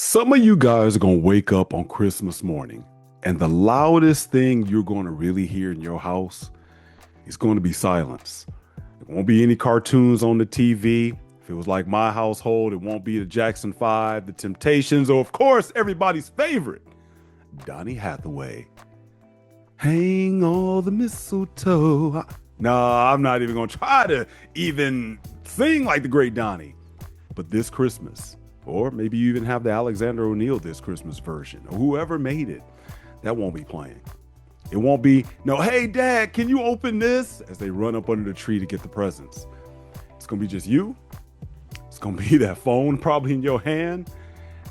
Some of you guys are going to wake up on Christmas morning, and the loudest thing you're going to really hear in your house is going to be silence. There won't be any cartoons on the TV. If it was like my household, it won't be the Jackson 5, the Temptations, or of course, everybody's favorite, Donny Hathaway. Hang all the mistletoe. No, I'm not even going to try to even sing like the great Donny. But this Christmas, or maybe you even have the Alexander O'Neal this Christmas version, or whoever made it, that won't be playing. It won't be, no, hey, Dad, can you open this? As they run up under the tree to get the presents. It's going to be just you. It's going to be that phone probably in your hand.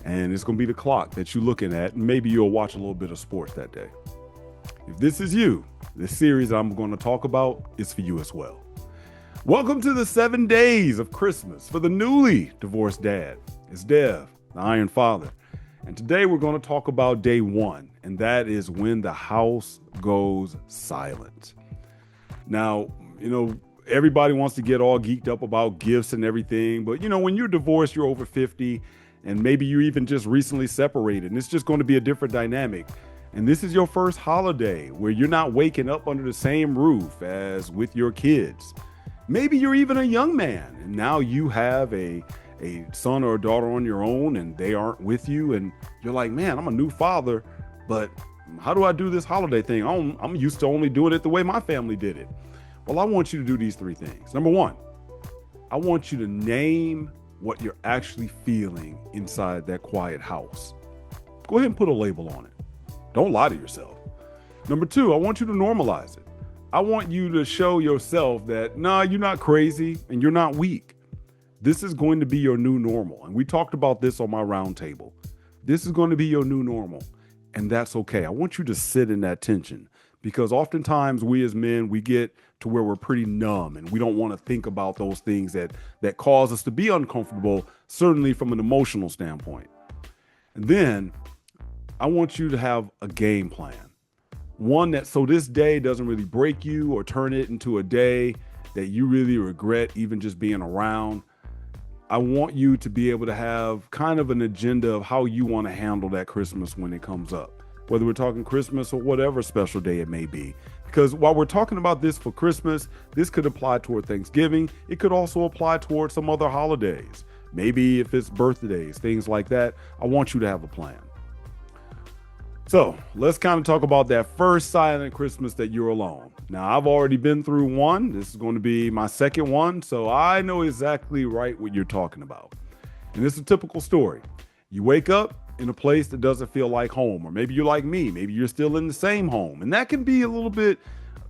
And it's going to be the clock that you're looking at. And maybe you'll watch a little bit of sports that day. If this is you, this series I'm going to talk about is for you as well. Welcome to the 7 days of Christmas for the newly divorced dad. It's Dev, the Iron Father. And today we're going to talk about day one, and that is when the house goes silent. Now, everybody wants to get all geeked up about gifts and everything, but when you're divorced, you're over 50, and maybe you're even just recently separated, and it's just going to be a different dynamic. And this is your first holiday where you're not waking up under the same roof as with your kids. Maybe you're even a young man, and now you have a son or a daughter on your own and they aren't with you, and you're like, man, I'm a new father, but how do I do this holiday thing? I'm used to only doing it the way my family did it. Well, I want you to do these three things. Number one, I want you to name what you're actually feeling inside that quiet house. Go ahead and put a label on it. Don't lie to yourself. Number two, I want you to normalize it. I want you to show yourself that, you're not crazy and you're not weak. This is going to be your new normal. And we talked about this on my roundtable. This is going to be your new normal. And that's okay. I want you to sit in that tension, because oftentimes we as men, we get to where we're pretty numb and we don't want to think about those things that cause us to be uncomfortable, certainly from an emotional standpoint. And then I want you to have a game plan. One that, so this day doesn't really break you or turn it into a day that you really regret even just being around. I want you to be able to have kind of an agenda of how you want to handle that Christmas when it comes up, whether we're talking Christmas or whatever special day it may be. Because while we're talking about this for Christmas, this could apply toward Thanksgiving. It could also apply toward some other holidays. Maybe if it's birthdays, things like that. I want you to have a plan. So let's kind of talk about that first silent Christmas that you're alone. Now, I've already been through one. This is going to be my second one, so I know exactly right what you're talking about. And it's a typical story. You wake up in a place that doesn't feel like home, or maybe you're like me. Maybe you're still in the same home. And that can be a little bit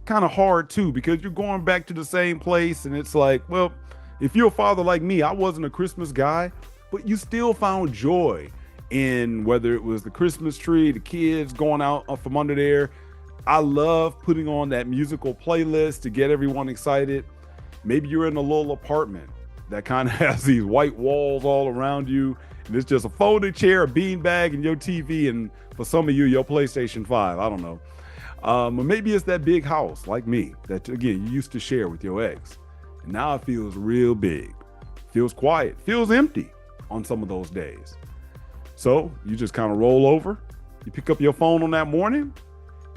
kind of hard too, because you're going back to the same place. And it's like, well, if you're a father like me, I wasn't a Christmas guy, but you still found joy in whether it was the Christmas tree, the kids going out from under there. I love putting on that musical playlist to get everyone excited. Maybe you're in a little apartment that kind of has these white walls all around you, and it's just a folded chair, a beanbag, and your TV, and for some of you, your PlayStation 5. I don't know. Or maybe it's that big house like me that, again, you used to share with your ex. And now it feels real big, feels quiet, feels empty on some of those days. So you just kind of roll over, you pick up your phone on that morning,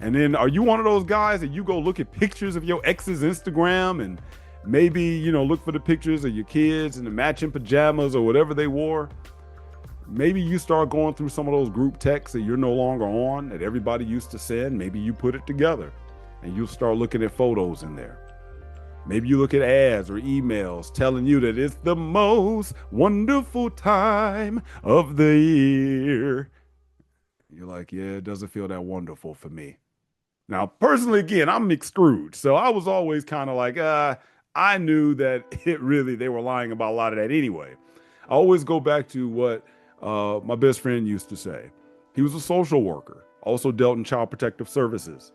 and then are you one of those guys that you go look at pictures of your ex's Instagram and maybe, look for the pictures of your kids in the matching pajamas or whatever they wore? Maybe you start going through some of those group texts that you're no longer on that everybody used to send. Maybe you put it together and you start looking at photos in there. Maybe you look at ads or emails telling you that it's the most wonderful time of the year. You're like, yeah, it doesn't feel that wonderful for me. Now, personally, again, I'm mixed Scrooge. So I was always kind of like, I knew that they were lying about a lot of that anyway. I always go back to what my best friend used to say. He was a social worker, also dealt in child protective services.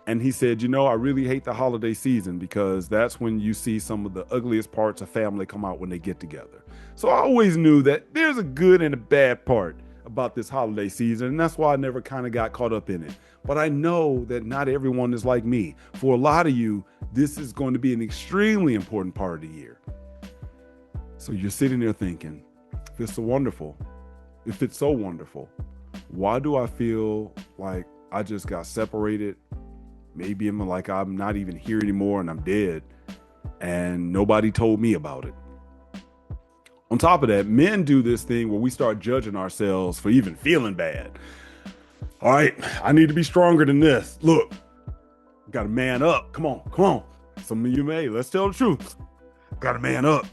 And he said, I really hate the holiday season because that's when you see some of the ugliest parts of family come out when they get together. So I always knew that there's a good and a bad part about this holiday season. And that's why I never kind of got caught up in it. But I know that not everyone is like me. For a lot of you, this is going to be an extremely important part of the year. So you're sitting there thinking, this is so wonderful. if it's so wonderful, why do I feel like I just got separated? Maybe I'm like I'm not even here anymore and I'm dead, and nobody told me about it. On top of that, men do this thing where we start judging ourselves for even feeling bad. All right, I need to be stronger than this. Look, got to man up. Come on, come on. Some of you may. Let's tell the truth. Got to man up.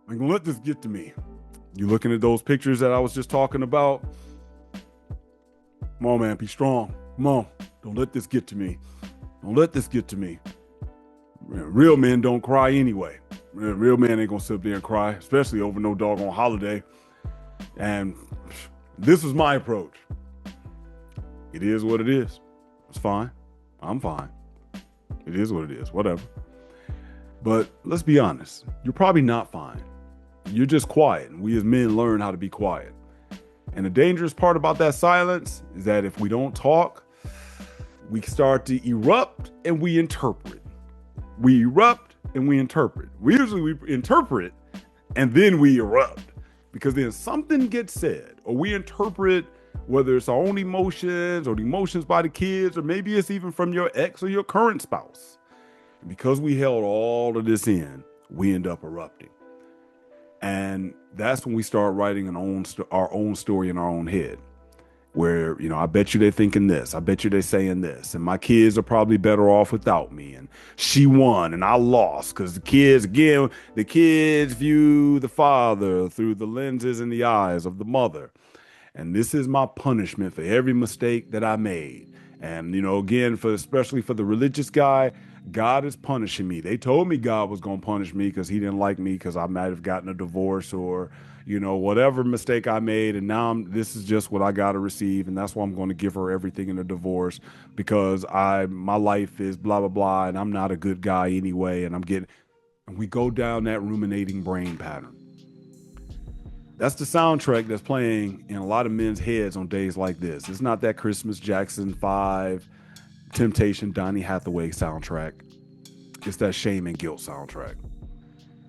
I ain't gonna let this get to me. You looking at those pictures that I was just talking about? Come on, man, be strong. Come on, don't let this get to me. Don't let this get to me. Real men don't cry anyway. Real men ain't gonna sit up there and cry, especially over no doggone holiday. And this was my approach. It is what it is. It's fine. I'm fine. It is what it is. Whatever. But let's be honest. You're probably not fine. You're just quiet. And we as men learn how to be quiet. And the dangerous part about that silence is that if we don't talk, we start to erupt and we interpret. We erupt and we interpret. We interpret and then we erupt, because then something gets said or we interpret, whether it's our own emotions or the emotions by the kids, or maybe it's even from your ex or your current spouse. And because we held all of this in, we end up erupting. And that's when we start writing our own story in our own head, where, I bet you they're thinking this. I bet you they're saying this. And my kids are probably better off without me. And she won and I lost, because the kids view the father through the lenses and the eyes of the mother. And this is my punishment for every mistake that I made. And, again, especially for the religious guy, God is punishing me. They told me God was going to punish me because he didn't like me because I might have gotten a divorce or, whatever mistake I made. And now this is just what I got to receive. And that's why I'm going to give her everything in a divorce, because my life is blah, blah, blah. And I'm not a good guy anyway. And we go down that ruminating brain pattern. That's the soundtrack that's playing in a lot of men's heads on days like this. It's not that Christmas Jackson 5, Temptation, Donny Hathaway soundtrack. It's that shame and guilt soundtrack.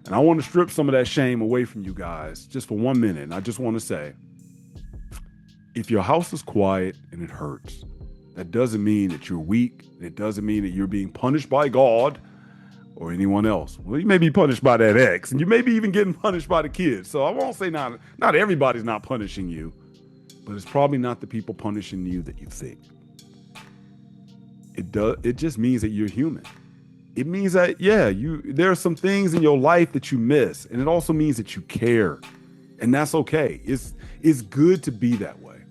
And I want to strip some of that shame away from you guys just for 1 minute. And I just want to say, if your house is quiet and it hurts, that doesn't mean that you're weak. It doesn't mean that you're being punished by God or anyone else. Well, you may be punished by that ex, and you may be even getting punished by the kids. So I won't say not everybody's not punishing you, but it's probably not the people punishing you that you think. It just means that you're human. It means that, there are some things in your life that you miss, and it also means that you care, and that's okay. It's good to be that way.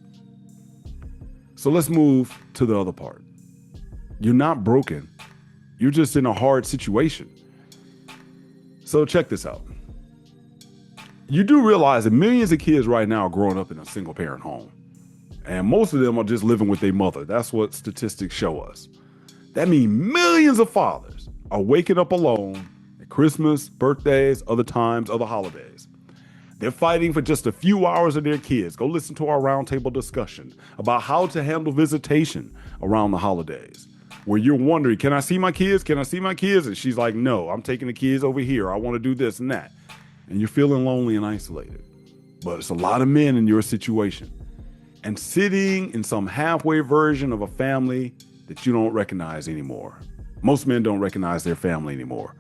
So let's move to the other part. You're not broken. You're just in a hard situation. So check this out. You do realize that millions of kids right now are growing up in a single parent home. And most of them are just living with their mother. That's what statistics show us. That means millions of fathers are waking up alone at Christmas, birthdays, other times, other holidays. They're fighting for just a few hours of their kids. Go listen to our roundtable discussion about how to handle visitation around the holidays, where you're wondering, can I see my kids? Can I see my kids? And she's like, no, I'm taking the kids over here. I want to do this and that. And you're feeling lonely and isolated. But it's a lot of men in your situation. And sitting in some halfway version of a family that you don't recognize anymore. Most men don't recognize their family anymore.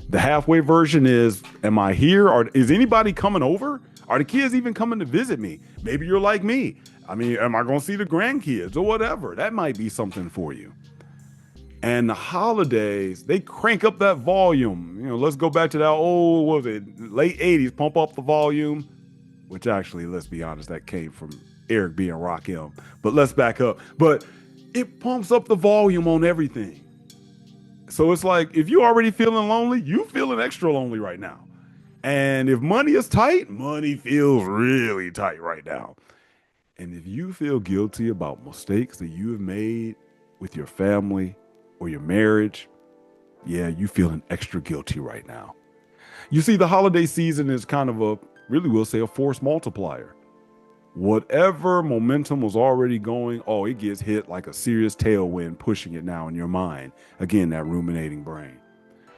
The halfway version is, am I here? Or is anybody coming over? Are the kids even coming to visit me? Maybe you're like me. I mean, am I going to see the grandkids or whatever? That might be something for you. And the holidays, they crank up that volume. Let's go back to that old, late 80s, pump up the volume, which actually, let's be honest, that came from Eric B. and Rakim. But let's back up. But it pumps up the volume on everything. So it's like, if you're already feeling lonely, you feeling extra lonely right now. And if money is tight, money feels really tight right now. And if you feel guilty about mistakes that you have made with your family or your marriage, you feeling extra guilty right now. You see, the holiday season is kind of a force multiplier. Whatever momentum was already going, it gets hit like a serious tailwind pushing it now in your mind. Again, that ruminating brain.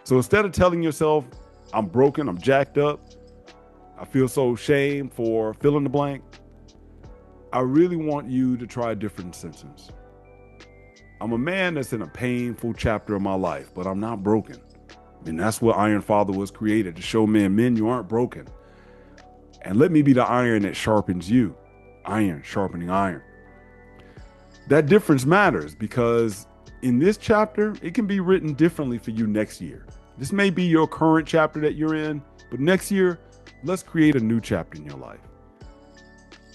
So instead of telling yourself, I'm broken, I'm jacked up, I feel so shame for fill in the blank, I really want you to try a different sentence. I'm a man that's in a painful chapter of my life, but I'm not broken. And that's what Iron Father was created, to show men, you aren't broken. And let me be the iron that sharpens you. Iron sharpening iron. That difference matters because in this chapter, it can be written differently for you next year. This may be your current chapter that you're in, but next year, let's create a new chapter in your life.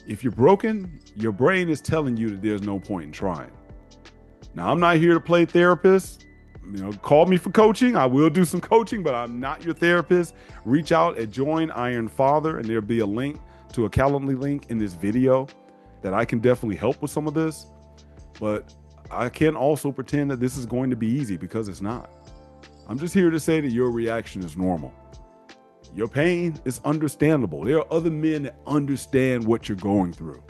If you're broken, your brain is telling you that there's no point in trying. Now, I'm not here to play therapist. Call me for coaching. I will do some coaching, but I'm not your therapist. Reach out at Join Iron Father, and there'll be a link to a Calendly link in this video that I can definitely help with some of this. But I can also pretend that this is going to be easy, because it's not. I'm just here to say that your reaction is normal. Your pain is understandable. There are other men that understand what you're going through,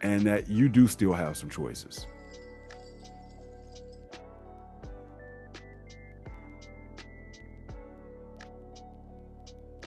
and that you do still have some choices.